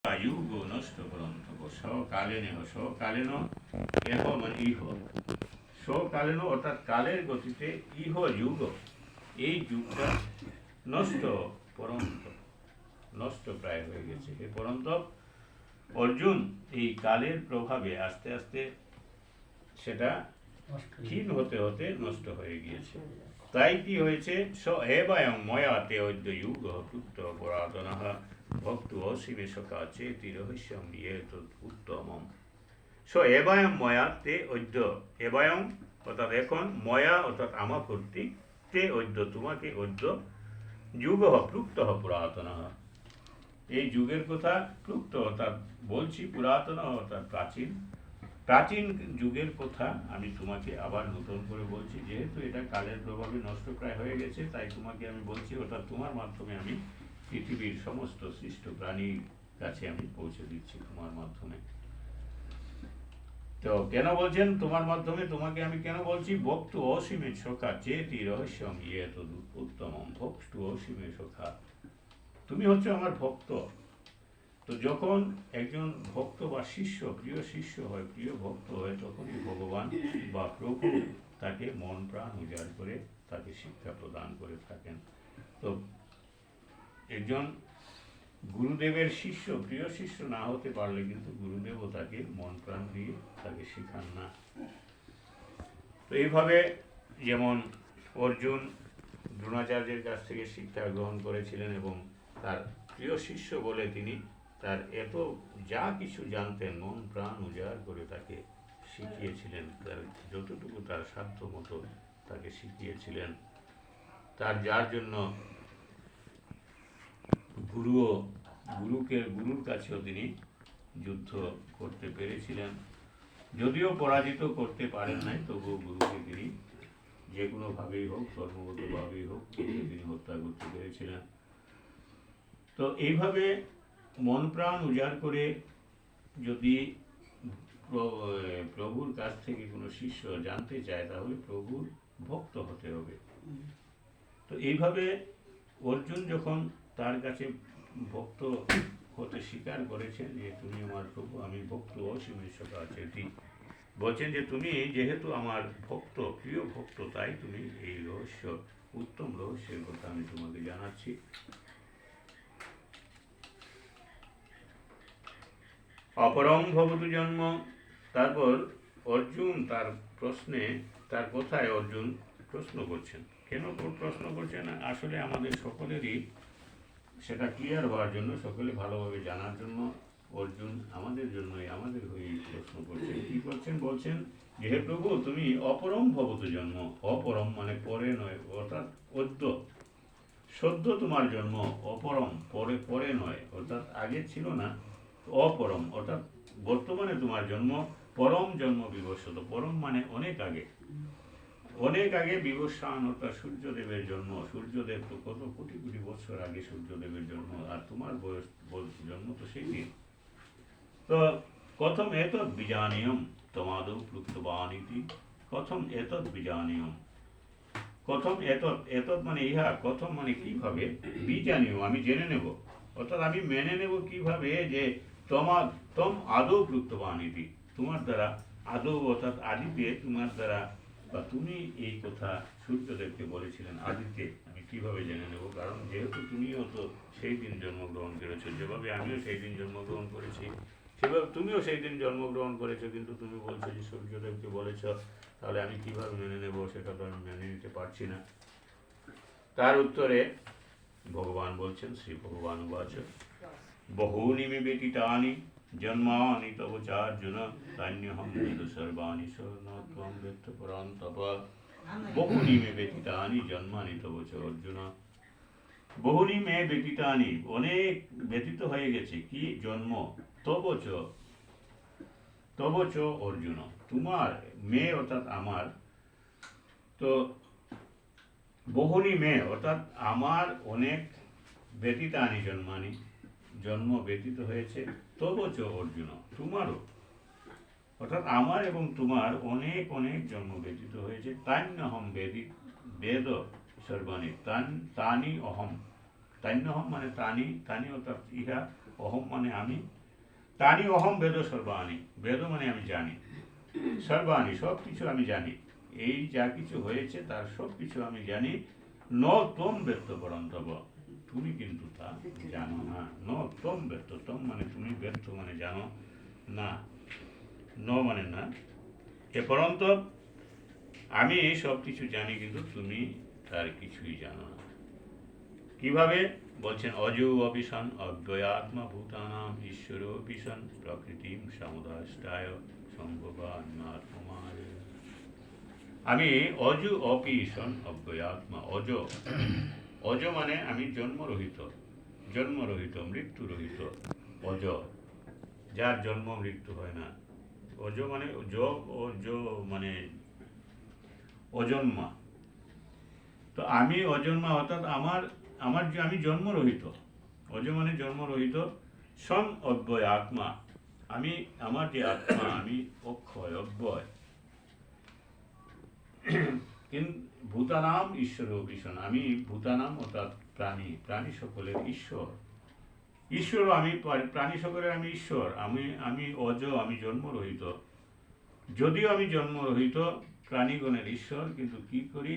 युगो नष्ट ग्रंथको সকালেন সকালেন এহ মানে ইহ সকালেন অর্থাৎ কালের গতিতে ইহ যুগ এই যুগটা নষ্ট পরন্ত নষ্ট প্রায় হয়ে গেছে। এ পরন্ত অর্জুন এই কালের প্রভাবে আস্তে আস্তে সেটা ক্ষীণ হতে হতে নষ্ট হয়ে গিয়েছে। তাই কি হয়েছে, স এবায়ং ময়াতে অদ্য যুগ পুত্র পুরাতন ভক্ত অসীমেশকা চেতি রহস্যম ইয়েত উত্তমম। স এবায়ং ময়াতে অদ্য, এবায়ং অর্থাৎ এখন, ময়া অর্থাৎ আমার কর্তৃক, তে অদ্য তোমাকে, অদ্য যুগ প্লুপ্ত পুরাতন, এই যুগের কথা, প্লুপ্ত অর্থাৎ বলছি, পুরাতন অর্থাৎ প্রাচীন, প্রাচীন যুগের কথা আমি তোমাকে আবার নতুন করে বলছি। যেহেতু এটা কালের প্রভাবে নষ্ট প্রায় হয়ে গেছে, তাই তোমাকে আমি বলছি, অর্থাৎ তোমার মাধ্যমে আমি পৃথিবীর সমস্ত সৃষ্ট প্রাণীর কাছে আমি পৌঁছে দিচ্ছি তোমার মাধ্যমে। তো কেন বলছেন তোমার মাধ্যমে, তোমাকে আমি কেন বলছি? ভক্ত অসীমে সখা চেতি রহস্যম ইয়েত উত্তমম। ভক্ত অসীমে সখা, তুমি হচ্ছে আমার ভক্ত। তো যখন একজন ভক্ত বা শিষ্য, প্রিয় শিষ্য হয়, প্রিয় ভক্ত হয়, তখনই ভগবান বা প্রভু তাকে মন প্রাণ উজাড় করে তাকে শিক্ষা প্রদান করে থাকেন। তো একজন গুরুদেবের শিষ্য, প্রিয় শিষ্য না হতে পারলে কিন্তু গুরুদেবও তাকে মন প্রাণ দিয়ে তাকে শেখান না। তো এইভাবে যেমন অর্জুন দ্রোণাচার্যের কাছ থেকে শিক্ষা গ্রহণ করেছিলেন এবং তার প্রিয় শিষ্য বলে তিনি তার এত যা কিছু জানতেন মন প্রাণ উজাড় করে তাকে শিখিয়েছিলেন, তার যতটুকু তার সাধ্য মতো তাকে শিখিয়েছিলেন। তার যার জন্য গুরুর কাছেও তিনি যুদ্ধ করতে পেরেছিলেন। যদিও পরাজিত করতে পারেন নাই, তবুও গুরুকে তিনি যে কোনোভাবেই হোক, ধর্মগতভাবেই হোক, তিনি হত্যা করতে পেরেছিলেন। তো এইভাবে মন প্রাণ উজাড় করে যদি প্রভুর কাছ থেকে কোনো শিষ্য জানতে চায়, তাহলে প্রভুর ভক্ত হতে হবে। তো এইভাবে অর্জুন যখন তার কাছে ভক্ত হতে স্বীকার করেছেন যে তুমি আমার প্রভু, আমি ভক্ত অসীমেশ্বর আছে, বলছেন যে তুমি যেহেতু আমার ভক্ত, প্রিয় ভক্ত, তাই তুমি এই রহস্য, উত্তম রহস্যের কথা আমি তোমাকে জানাচ্ছি। অপরং ভবতু জন্ম। তারপর অর্জুন তার প্রশ্নে, তার কথায় অর্জুন প্রশ্ন করছেন। কেন প্রশ্ন করছেন? আসলে আমাদের সকলেরই সেটা ক্লিয়ার হওয়ার জন্য, সকলে ভালোভাবে জানার জন্য অর্জুন আমাদের জন্যই, আমাদের হয়েই প্রশ্ন করছেন। কি করছেন? বলছেন যে হে প্রভু, তুমি অপরম ভবতু জন্ম। অপরম মানে পরে নয়, অর্থাৎ অদ্য, সদ্য তোমার জন্ম। অপরম পরে, পরে নয়, অর্থাৎ আগে ছিল না। অপরম অর্থাৎ বর্তমানে তোমার জন্ম। পরম জন্ম বিবস্বত, পরম মানে অনেক আগে, অনেক আগে। বিবস্বান অর্থাৎ সূর্যদেবের জন্ম। সূর্যদেব তো কত কোটি কোটি বছর আগে সূর্যদেবের জন্ম, আর তোমার বয়স জন্ম তো সেই দিন। তো কথম এতৎ বিজানীয়ম তোমাদৌ প্লুপ্তবানিতি। কথম এতৎ বিজানীয়ম, কথম এতৎ, এতৎ মানে ইহা, কথম মানে কিভাবে, বিজানীয় আমি জেনে নেব, অর্থাৎ আমি মেনে নেব কিভাবে, যে তম আদৌ প্লুপ্তবানিতি, তোমার দ্বারা, আদৌ অর্থাৎ আদিতে, তোমার দ্বারা বা তুমি এই কথা সূর্যদেবকে বলেছিলেন আদিতে, আমি কিভাবে জেনে নেব? কারণ যেহেতু তুমিও তো সেই দিন জন্মগ্রহণ করেছো, যেভাবে আমিও সেই দিন জন্মগ্রহণ করেছি, সেভাবে তুমিও সেই দিন জন্মগ্রহণ করেছো, কিন্তু তুমি বলছো যে সূর্যদেবকে বলেছ, তাহলে আমি কিভাবে মেনে নেব? সেটা তো আমি মেনে নিতে পারছি না। তার উত্তরে ভগবান বলছেন, শ্রী ভগবান উবাচ বহূনি মে ব্যতীতানি জন্মানি তব চার্জুন তান্যহং বেদ সর্বাণি ন ত্বং বেত্থ পরন্তপ। বহুনি মে ব্যতীতানি জন্মানি তব চ অর্জুন। বহুনি মে ব্যতীতানি, অনেক ব্যতীত হয়ে গেছে কি? জন্ম। তব চ, তব চ অর্জুন, তোমার, মে অর্থাৎ আমার। তো বহুনি মে অর্থাৎ আমার অনেক, ব্যতীতানি জন্মানি, জন্ম ব্যতীত হয়েছে, তব চ অর্জুন, তোমারও, অর্থাৎ আমার এবং তোমার অনেক অনেক জন্ম ব্যতীত হয়েছে। তান্যহম বেদ সর্বাণি, তানি অহম, তান্যহম মানে তানি, তানি অর্থাৎ ইহা, অহম মানে আমি, তানি অহম বেদ সর্বাণী, বেদ মানে আমি জানি, সর্বাণী সব কিছু আমি জানি, এই যা কিছু হয়েছে তার সব কিছু আমি জানি। ন তোম ব্যক্ত পরন্তব, তুমি কিন্তু তা জানো না। ন তোম ব্যক্ত, তোম মানে তুমি, ব্যক্ত মানে জানো না, ন মানে না। এ পরন্ত আমি সব কিছু জানি কিন্তু তুমি তার কিছুই জানো না। কিভাবে বলছেন? অজু অপিশন অব্যয়াত্মা ভূতানাম ঈশ্বর অপিশন প্রকৃতিম সমুদাষ্টায় সম্ভবান্মাত্মায়। আমি অজু অপিশন অব্যয়াত্মা, অজ, অজ মানে আমি জন্মরহিত, জন্মরহিত মৃত্যুরহিত, অজ, যার জন্ম মৃত্যু হয় না। অজ মানে অজ মানে অজন্মা। তো আমি অজন্মা, অর্থাৎ আমার আমার যে আমি জন্মরহিত, অজ মানে জন্মরহিত, সন অব্যয় আত্মা, আমি আমার যে আত্মা আমি অক্ষয় অব্যয়, ভূতানাম ঈশ্বর ভীষণ, আমি ভূতানাম অর্থাৎ প্রাণী, প্রাণী সকলের ঈশ্বর, ঈশ্বর আমি, প্রাণী সকলের আমি ঈশ্বর, আমি অজ, আমি জন্মরহিত। যদিও আমি জন্মরহিত প্রাণীগণের ঈশ্বর, কিন্তু কি করি?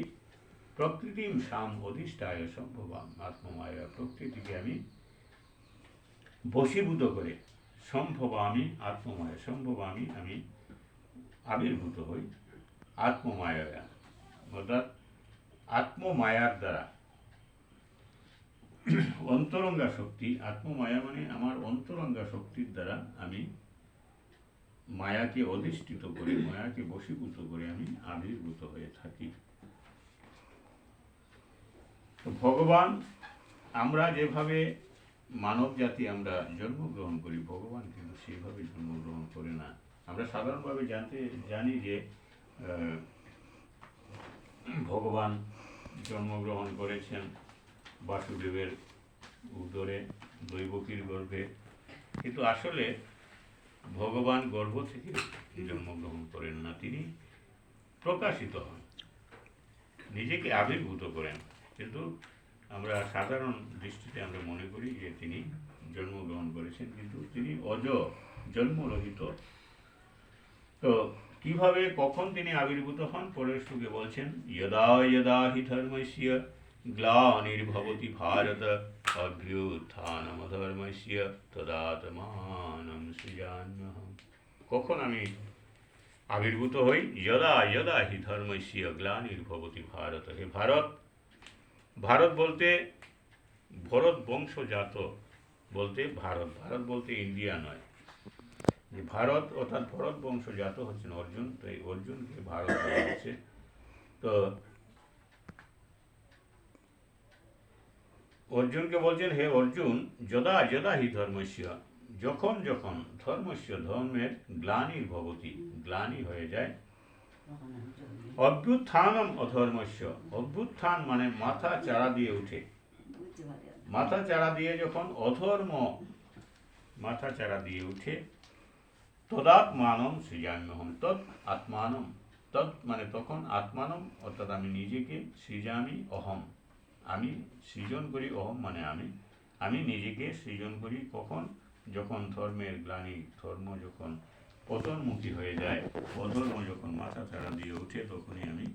প্রকৃতিম সাম অধিষ্ঠায় সম্ভবাম আত্মমায়া, প্রকৃতিকে আমি বশীভূত করে, সম্ভব আমি আত্মমায়া, সম্ভব আমি আবির্ভূত হই আত্মমায়া, অর্থাৎ আত্মমায়ার দ্বারা, অন্তরঙ্গা শক্তি, আত্মমায়া মানে আমার অন্তরঙ্গা শক্তির দ্বারা আমি মায়াকে অধিষ্ঠিত করে, মায়াকে বশীভূত করে আমি আবির্ভূত হয়ে থাকি। তো ভগবান, আমরা যেভাবে মানব জাতি আমরা জন্মগ্রহণ করি, ভগবান কিন্তু সেইভাবে জন্মগ্রহণ করে না। আমরা সাধারণভাবে জানি যে ভগবান জন্মগ্রহণ করেছেন বাসুদেবের উদরে, দৈবকীর গর্ভে, কিন্তু আসলে ভগবান গর্ভ থেকে জন্মগ্রহণ করেন না, তিনি প্রকাশিত হন, নিজেকে আবির্ভূত করেন। কিন্তু আমরা সাধারণ দৃষ্টিতে আমরা মনে করি যে তিনি জন্মগ্রহণ করেছেন, কিন্তু তিনি অজ, জন্মরহিত। তো কিভাবে, কখন তিনি আবির্ভূত হন? পরের শ্লোকে বলছেন, যদা যদা হি ধর্মস্য গ্লানির্ভবতি ভারত অভ্যুত্থানমধর্মস্য তদাত্মানং সৃজাম্যহম। কখন আমি আবির্ভূত হই? যদা যদা হি ধর্মস্য গ্লানির্ভবতি ভারত, হে ভারত, ভারত বলতে ভরত বংশজাত বলতে ভারত, ভারত বলতে ইন্ডিয়া নয়, যে ভারত অর্থাৎ ভরত বংশজাত হচ্ছেন অর্জুন, তো এই অর্জুনকে ভারত বলা হচ্ছে। তো অর্জুনকে বলছেন, হে অর্জুন, যদা যদা হি ধর্মস্য, যখন যখন, ধর্মস্য ধর্মের গ্লানির ভবতি, গ্লানি হয়ে যায়, অভ্যুত্থানম অধর্মস্য, অভ্যুত্থান মানে মাথা চাড়া দিয়ে উঠে, মাথা চাড়া দিয়ে যখন অধর্ম মাথা চাড়া দিয়ে উঠে, তদাত্মানম সৃজাম্যহম, তৎ আত্মানম, তৎ মানে তখন, আত্মানম অর্থাৎ আমি নিজেকে, সৃজামি অহম আমি সৃজন করি, অহম মানে আমি নিজেকে সৃজন করি। কখন? যখন ধর্মের গ্লানি, ধর্ম যখন পতনমুখী হয়ে যায়, অধর্ম যখন মাথা চাড়া দিয়ে ওঠে, তখনই আমি